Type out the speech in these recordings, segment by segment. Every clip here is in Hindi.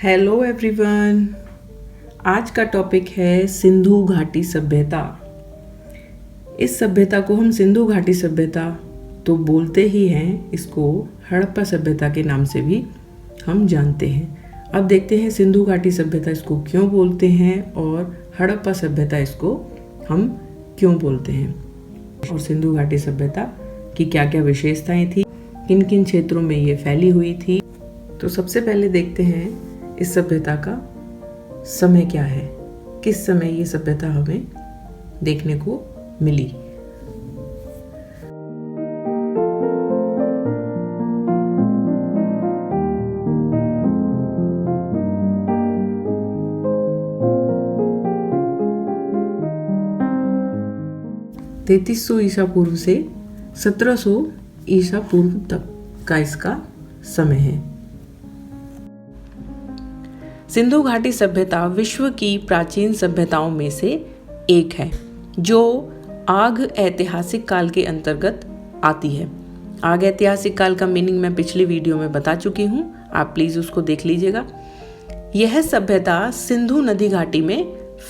Hello everyone. आज का टॉपिक है सिंधु घाटी सभ्यता। इस सभ्यता को हम सिंधु घाटी सभ्यता तो बोलते ही हैं, इसको हड़प्पा सभ्यता के नाम से भी हम जानते हैं। अब देखते हैं सिंधु घाटी सभ्यता इसको क्यों बोलते हैं और हड़प्पा सभ्यता इसको हम क्यों बोलते हैं, और सिंधु घाटी सभ्यता की क्या क्या विशेषताएं थी, किन किन क्षेत्रों में ये फैली हुई थी। तो सबसे पहले देखते हैं इस सभ्यता का समय क्या है, किस समय ये सभ्यता हमें देखने को मिली। तैतीस सौ ईसा पूर्व से 1700 ईसा पूर्व तक का इसका समय है। सिंधु घाटी सभ्यता विश्व की प्राचीन सभ्यताओं में से एक है जो आग ऐतिहासिक काल के अंतर्गत आती है। आग ऐतिहासिक काल का मीनिंग मैं पिछली वीडियो में बता चुकी हूँ, आप प्लीज़ उसको देख लीजिएगा। यह सभ्यता सिंधु नदी घाटी में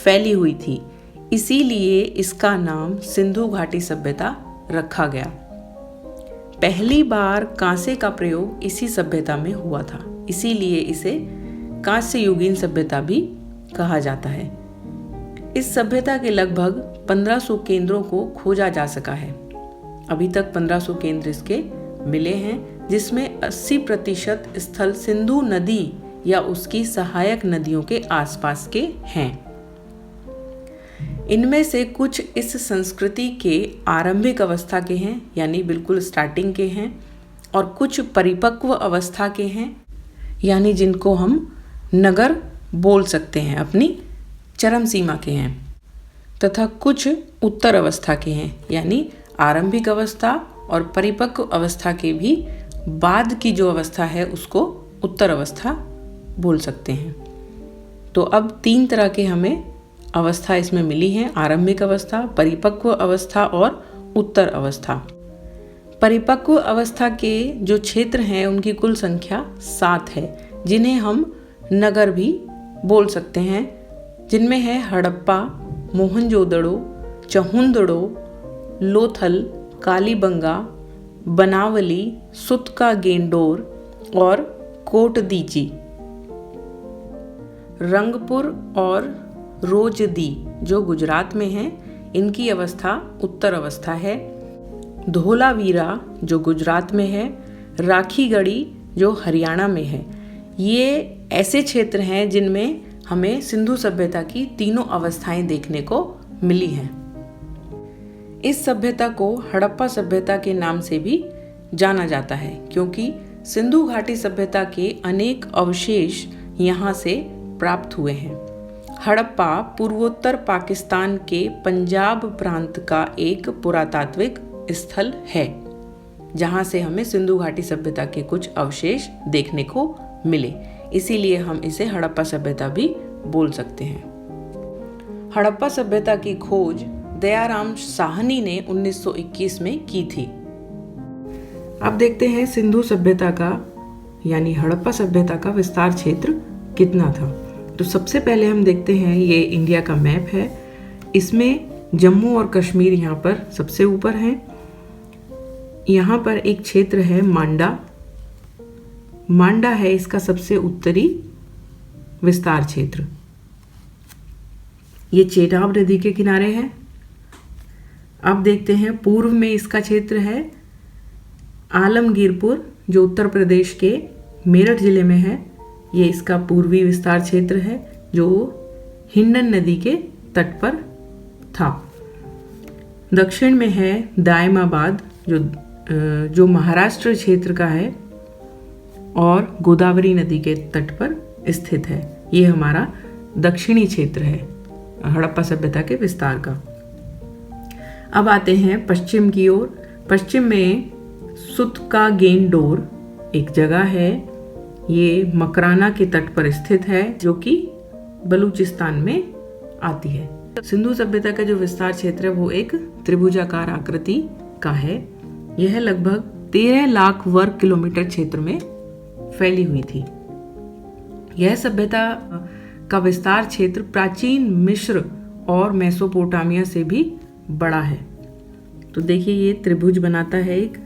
फैली हुई थी, इसीलिए इसका नाम सिंधु घाटी सभ्यता रखा गया। पहली बार कांसे का प्रयोग इसी सभ्यता में हुआ था, इसीलिए इसे कांस्य युगीन सभ्यता भी कहा जाता है। इस सभ्यता के लगभग 1500 केंद्रों को खोजा जा सका है। अभी तक 1500 केंद्र इसके मिले हैं, जिसमें 80% स्थल सिंधु नदी या उसकी सहायक नदियों के आसपास के हैं। इनमें से कुछ इस संस्कृति के आरंभिक अवस्था के हैं, यानी बिल्कुल स्टार्टिंग के हैं, और कुछ परिपक्व अवस्था के हैं, यानी जिनको हम नगर बोल सकते हैं, अपनी चरम सीमा के हैं, तथा कुछ उत्तर अवस्था के हैं, यानी आरंभिक अवस्था और परिपक्व अवस्था के भी बाद की जो अवस्था है उसको उत्तर अवस्था बोल सकते हैं। तो अब 3 तरह के हमें अवस्था इसमें मिली हैं: आरंभिक अवस्था, परिपक्व अवस्था और उत्तर अवस्था। परिपक्व अवस्था के जो क्षेत्र हैं उनकी कुल संख्या 7 है, जिन्हें हम नगर भी बोल सकते हैं, जिनमें है हड़प्पा, मोहनजोदड़ो, चहुंदड़ो, लोथल, कालीबंगा, बनावली, सुतका गेंडोर और कोटदीची। रंगपुर और रोजदी जो गुजरात में है, इनकी अवस्था उत्तर अवस्था है। धोलावीरा जो गुजरात में है, राखीगढ़ी जो हरियाणा में है। ये ऐसे क्षेत्र हैं जिनमें हमें सिंधु सभ्यता की तीनों अवस्थाएं देखने को मिली हैं। इस सभ्यता को हड़प्पा सभ्यता के नाम से भी जाना जाता है, क्योंकि सिंधु घाटी सभ्यता के अनेक अवशेष यहाँ से प्राप्त हुए हैं। हड़प्पा पूर्वोत्तर पाकिस्तान के पंजाब प्रांत का एक पुरातात्विक स्थल है, जहाँ से हमें सिंधु घाटी सभ्यता के कुछ अवशेष देखने को मिले, इसीलिए हम इसे हड़प्पा सभ्यता भी बोल सकते हैं। हड़प्पा सभ्यता की खोज दयाराम साहनी ने 1921 में की थी। अब देखते हैं सिंधु सभ्यता का यानी हड़प्पा सभ्यता का विस्तार क्षेत्र कितना था। तो सबसे पहले हम देखते हैं, ये इंडिया का मैप है, इसमें जम्मू और कश्मीर यहाँ पर सबसे ऊपर है। यहाँ पर एक क्षेत्र है मांडा। मांडा है इसका सबसे उत्तरी विस्तार क्षेत्र। ये चेनाब नदी के किनारे है। अब देखते हैं पूर्व में इसका क्षेत्र है आलमगीरपुर, जो उत्तर प्रदेश के मेरठ जिले में है। ये इसका पूर्वी विस्तार क्षेत्र है, जो हिंडन नदी के तट पर था। दक्षिण में है दायमाबाद, जो महाराष्ट्र क्षेत्र का है और गोदावरी नदी के तट पर स्थित है। ये हमारा दक्षिणी क्षेत्र है हड़प्पा सभ्यता के विस्तार का। अब आते हैं पश्चिम की ओर। पश्चिम में सुतका गेंडोर एक जगह है, ये मकराना के तट पर स्थित है, जो कि बलूचिस्तान में आती है। सिंधु सभ्यता का जो विस्तार क्षेत्र है वो एक त्रिभुजाकार आकृति का है। यह लगभग 13 लाख वर्ग किलोमीटर क्षेत्र में फैली हुई थी। यह सभ्यता का विस्तार क्षेत्र प्राचीन मिस्र और मेसोपोटामिया से भी बड़ा है। तो देखिए ये त्रिभुज बनाता है एक।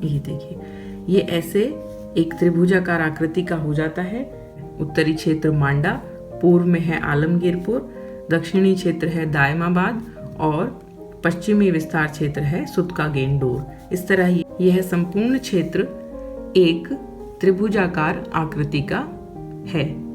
ये देखिए ये ऐसे एक त्रिभुजाकार आकृति का हो जाता है। उत्तरी क्षेत्र मांडा, पूर्व में है आलमगीरपुर, दक्षिणी क्षेत्र है दायमाबाद और पश्चिमी विस्तार क्षेत्र है सुतका गेंडोर। इस तरह यह संपूर्ण क्षेत्र एक त्रिभुजाकार आकृति का है।